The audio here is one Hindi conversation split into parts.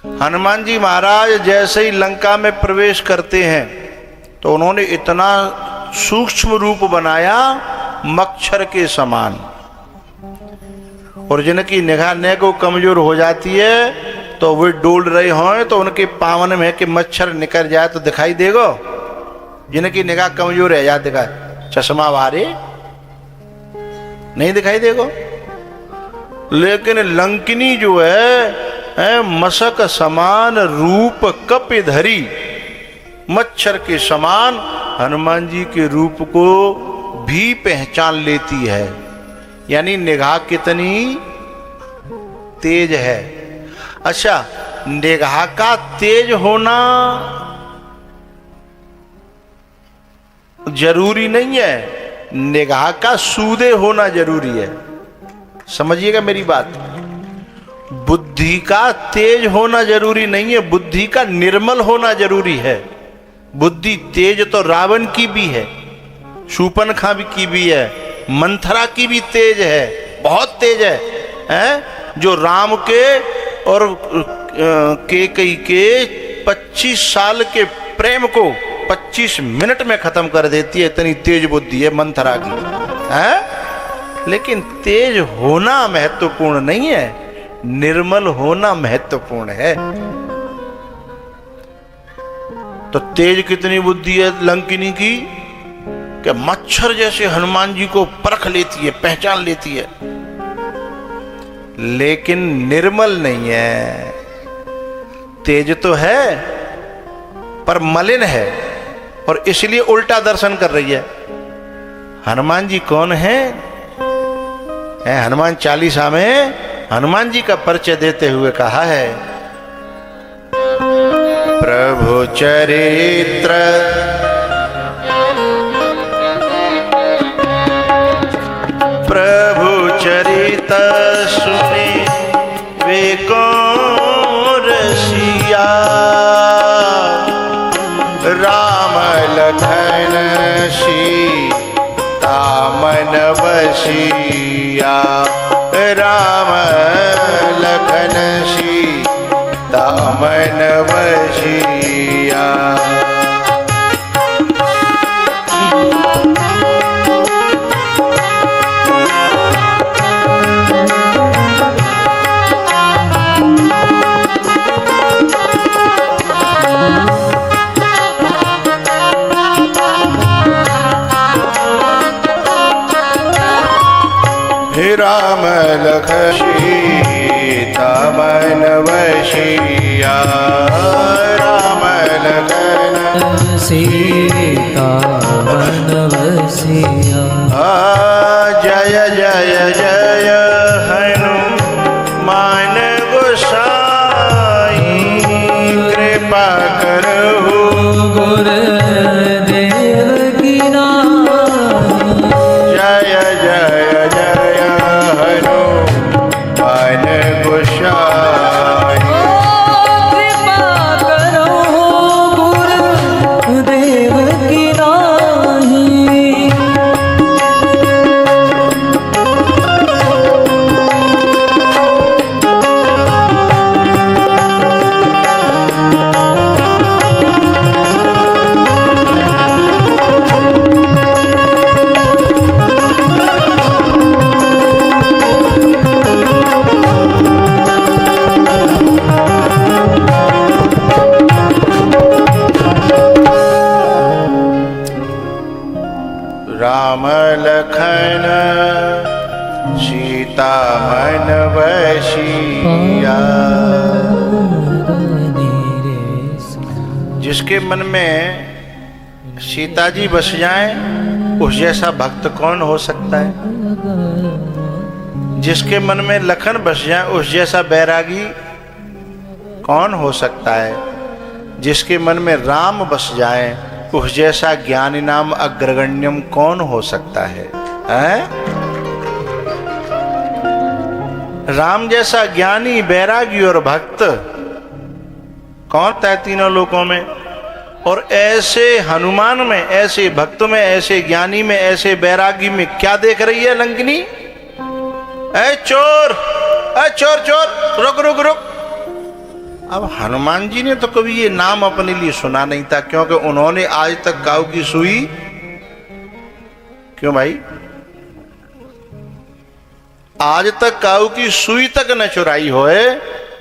हनुमान जी महाराज जैसे ही लंका में प्रवेश करते हैं तो उन्होंने इतना सूक्ष्म रूप बनाया मच्छर के समान, और जिनकी निगाह नेगो कमजोर हो जाती है तो वे डोल रहे हों तो उनके पावन में कि मच्छर निकल जाए तो दिखाई देगो। जिनकी निगाह कमजोर है, याद दिखाए चश्मा वारे नहीं दिखाई देगो। लेकिन लंकिनी जो है मशक समान रूप कपिधरी, मच्छर के समान हनुमान जी के रूप को भी पहचान लेती है। यानी निगाह कितनी तेज है। अच्छा, निगाह का तेज होना जरूरी नहीं है, निगाह का सूदे होना जरूरी है। समझिएगा मेरी बात। बुद्धि का तेज होना जरूरी नहीं है, बुद्धि का निर्मल होना जरूरी है। बुद्धि तेज तो रावण की भी है, शूर्पणखा की भी है, मंथरा की भी तेज है, बहुत तेज है, जो राम के और कैकेयी के 25 साल के प्रेम को 25 मिनट में खत्म कर देती है। इतनी तेज बुद्धि है मंथरा की, है? लेकिन तेज होना महत्वपूर्ण नहीं है, निर्मल होना महत्वपूर्ण है। तो तेज कितनी बुद्धि है लंकिनी की कि मच्छर जैसे हनुमान जी को परख लेती है, पहचान लेती है, लेकिन निर्मल नहीं है। तेज तो है पर मलिन है, और इसलिए उल्टा दर्शन कर रही है। हनुमान जी कौन है? हनुमान चालीसा में हनुमान जी का परिचय देते हुए कहा है, प्रभु चरित्र चरित सुने वे कौन रसिया, राम लखन सीता मन बसिया, राम लखन सीता मन बसिया। राम लखन सीता मन बसिया, राम लखन सीता मन बसिया। जय जय जय हनुमान गोसाई, कृपा करहु गुरुदेव की नाई। जय जय जय हनुमान गोसाई, कृपा करो गुरुदेव की नाई। राम लखन सीता मन बसिया। जिसके मन में सीता जी बस जाएं, उस जैसा भक्त कौन हो सकता है? जिसके मन में लखन बस जाए, उस जैसा बैरागी कौन हो सकता है? जिसके मन में राम बस जाए, उस जैसा ज्ञानी नाम अग्रगण्यम कौन हो सकता है? राम जैसा ज्ञानी, बैरागी और भक्त कौन था तीनों लोकों में? और ऐसे हनुमान में, ऐसे भक्त में, ऐसे ज्ञानी में, ऐसे बैरागी में क्या देख रही है लंकिनी? ए चोर, ए चोर चोर, रुक रुक रुक, अब हनुमान जी ने तो कभी ये नाम अपने लिए सुना नहीं था, क्योंकि उन्होंने आज तक काऊ की सुई, क्यों भाई, आज तक काऊ की सुई तक न चुराई होए,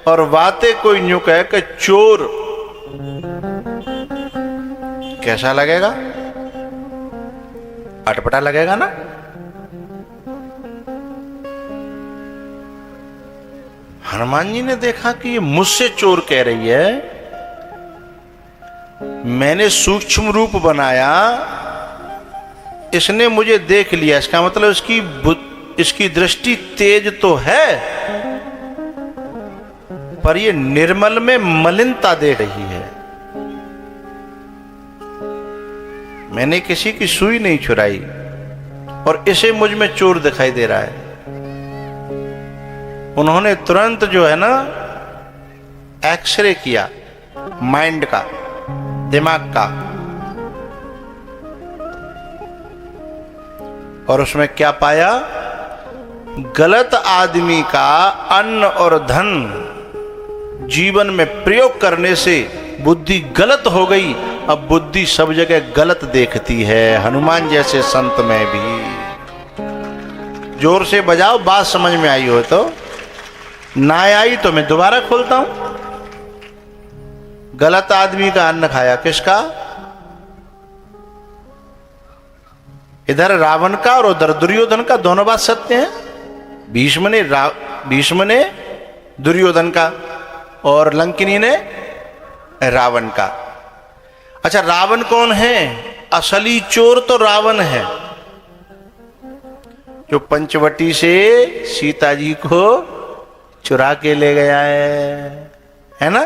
और बातें कोई न्यू कहे कि चोर, कैसा लगेगा? अटपटा लगेगा ना। हनुमान जी ने देखा कि ये मुझसे चोर कह रही है, मैंने सूक्ष्म रूप बनाया, इसने मुझे देख लिया, इसका मतलब इसकी दृष्टि तेज तो है, पर ये निर्मल में मलिनता दे रही है। मैंने किसी की सुई नहीं चुराई और इसे मुझ में चोर दिखाई दे रहा है। उन्होंने तुरंत जो है ना एक्सरे किया माइंड का, दिमाग का, और उसमें क्या पाया? गलत आदमी का अन्न और धन जीवन में प्रयोग करने से बुद्धि गलत हो गई। अब बुद्धि सब जगह गलत देखती है, हनुमान जैसे संत में भी। जोर से बजाओ, बात समझ में आई हो तो, ना आई तो मैं दोबारा खोलता हूं। गलत आदमी का अन्न खाया, किसका? इधर रावण का और उधर दुर्योधन का, दोनों बात सत्य है। भीष्म ने दुर्योधन का और लंकिनी ने रावण का। अच्छा, रावण कौन है? असली चोर तो रावण है, जो पंचवटी से सीता जी को चुरा के ले गया है ना।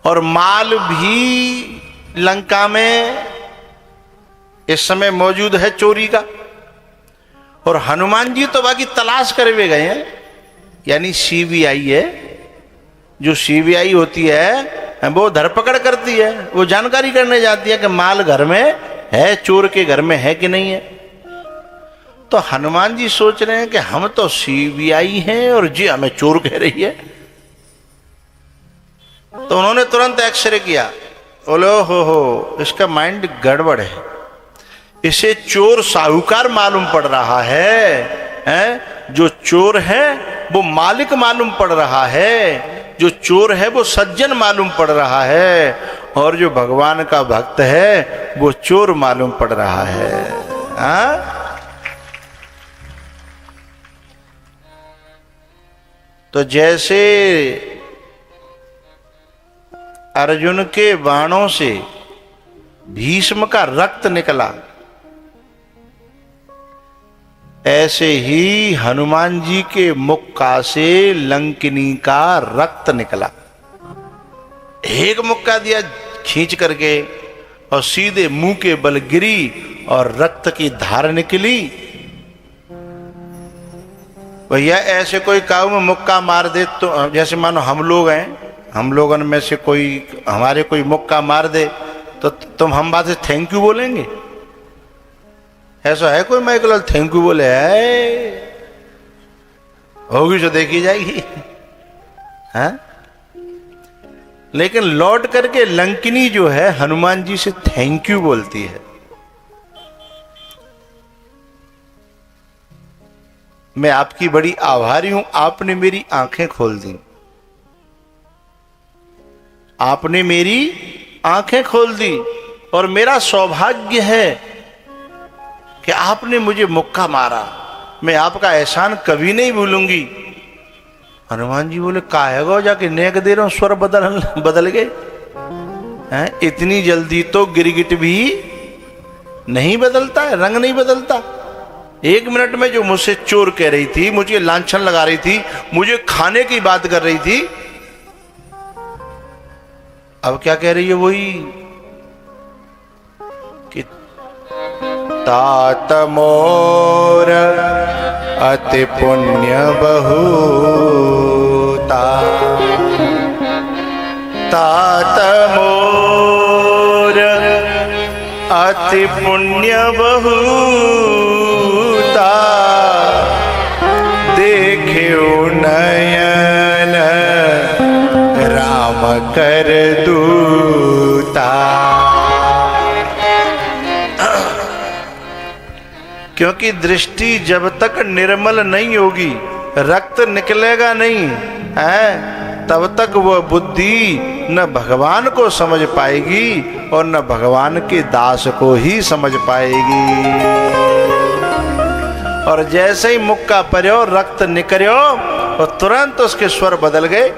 और माल भी लंका में इस समय मौजूद है चोरी का। और हनुमान जी तो बाकी तलाश करे हुए गए हैं, यानी सीबीआई है, जो सीबीआई होती है वो धरपकड़ करती है, वो जानकारी करने जाती है कि माल घर में है, चोर के घर में है कि नहीं है। तो हनुमान जी सोच रहे हैं कि हम तो सीबीआई हैं और जी हमें चोर कह रही है। तो उन्होंने तुरंत एक्सरे किया, बोलो हो इसका माइंड गड़बड़ है, इसे चोर साहूकार मालूम पड़ रहा है, जो चोर है वो मालिक मालूम पड़ रहा है, जो चोर है वो सज्जन मालूम पड़ रहा है, और जो भगवान का भक्त है वो चोर मालूम पड़ रहा है। हाँ? तो जैसे अर्जुन के बाणों से भीष्म का रक्त निकला, ऐसे ही हनुमान जी के मुक्का से लंकिनी का रक्त निकला। एक मुक्का दिया खींच करके और सीधे मुंह के बल गिरी और रक्त की धार निकली। भैया ऐसे कोई काऊ में मुक्का मार दे तो, जैसे मानो हम लोग हैं, हम लोगन में से कोई हमारे कोई मुक्का मार दे तो तुम हम बात से थैंक यू बोलेंगे? ऐसा है कोई माइकल थैंक यू बोले? है होगी तो देखी जाएगी। हाँ? लेकिन लौट करके लंकिनी जो है हनुमान जी से थैंक यू बोलती है। मैं आपकी बड़ी आभारी हूं, आपने मेरी आंखें खोल दी, आपने मेरी आंखें खोल दी, और मेरा सौभाग्य है कि आपने मुझे मुक्का मारा, मैं आपका एहसान कभी नहीं भूलूंगी। हनुमान जी बोले काहे गो, जाके नेक दे रहा हूं, स्वर बदल गए हैं? इतनी जल्दी तो गिरगिट भी नहीं बदलता है, रंग नहीं बदलता। 1 मिनट में जो मुझसे चोर कह रही थी, मुझे लांछन लगा रही थी, मुझे खाने की बात कर रही थी, अब क्या कह रही है? वही कि तात मोर अति पुण्य बहुता, तात मोर अति पुण्य बहुता, देखे नयन राम कर दूता। क्योंकि दृष्टि जब तक निर्मल नहीं होगी, रक्त निकलेगा नहीं है, तब तक वह बुद्धि न भगवान को समझ पाएगी और न भगवान के दास को ही समझ पाएगी। और जैसे ही मुक्का पर्यो, रक्त निकर्यो, और तुरंत उसके स्वर बदल गए,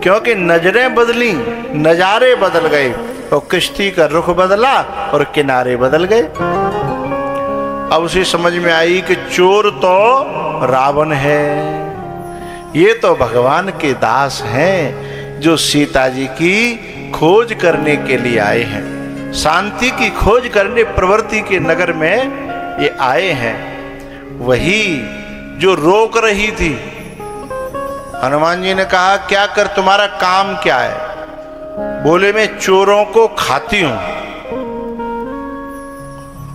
क्योंकि नजरें बदली, नजारे बदल गए, और किश्ती का रुख बदला और किनारे बदल गए। अब उसे समझ में आई कि चोर तो रावण है, ये तो भगवान के दास हैं जो सीता जी की खोज करने के लिए आए हैं, शांति की खोज करने प्रवृत्ति के नगर में ये आए हैं। वही जो रोक रही थी। हनुमान जी ने कहा क्या कर, तुम्हारा काम क्या है? बोले मैं चोरों को खाती हूं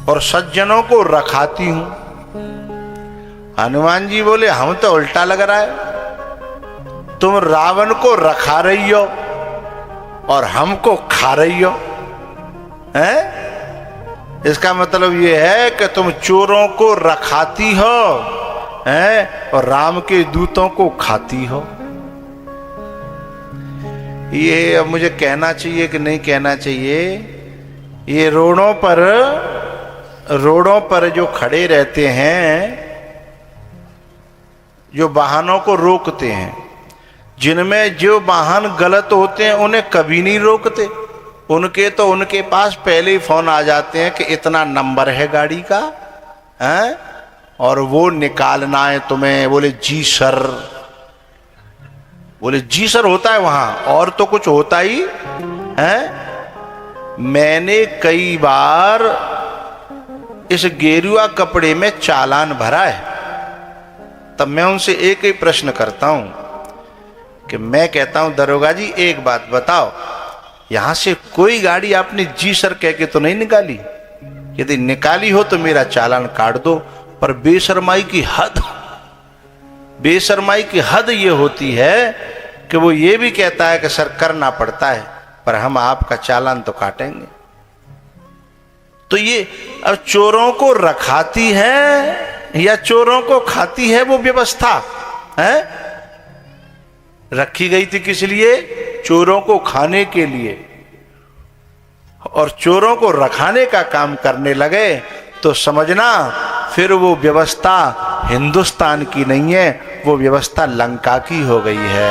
और सज्जनों को रखाती हूं। हनुमान जी बोले हम तो उल्टा लग रहा है, तुम रावण को रखा रही हो और हमको खा रही हो, हैं? इसका मतलब यह है कि तुम चोरों को रखाती हो हैं और राम के दूतों को खाती हो। ये अब मुझे कहना चाहिए कि नहीं कहना चाहिए? ये रोडों पर जो खड़े रहते हैं, जो वाहनों को रोकते हैं, जिनमें जो वाहन गलत होते हैं उन्हें कभी नहीं रोकते। उनके पास पहले ही फोन आ जाते हैं कि इतना नंबर है गाड़ी का, हैं? और वो निकालना है तुम्हें। बोले जी सर, बोले जी सर होता है वहां, और तो कुछ होता ही है। मैंने कई बार इस गेरुआ कपड़े में चालान भरा है, तब मैं उनसे एक ही प्रश्न करता हूं कि मैं कहता हूं दरोगा जी एक बात बताओ, यहां से कोई गाड़ी आपने जी सर कह के तो नहीं निकाली? यदि निकाली हो तो मेरा चालान काट दो। पर बेशर्माई की हद ये होती है कि वो ये भी कहता है कि सर करना पड़ता है, पर हम आपका चालान तो काटेंगे। तो ये अब चोरों को रखाती है या चोरों को खाती है, वो व्यवस्था है रखी गई थी किस लिए? चोरों को खाने के लिए। और चोरों को रखाने का काम करने लगे तो समझना फिर वो व्यवस्था हिंदुस्तान की नहीं है, वो व्यवस्था लंका की हो गई है।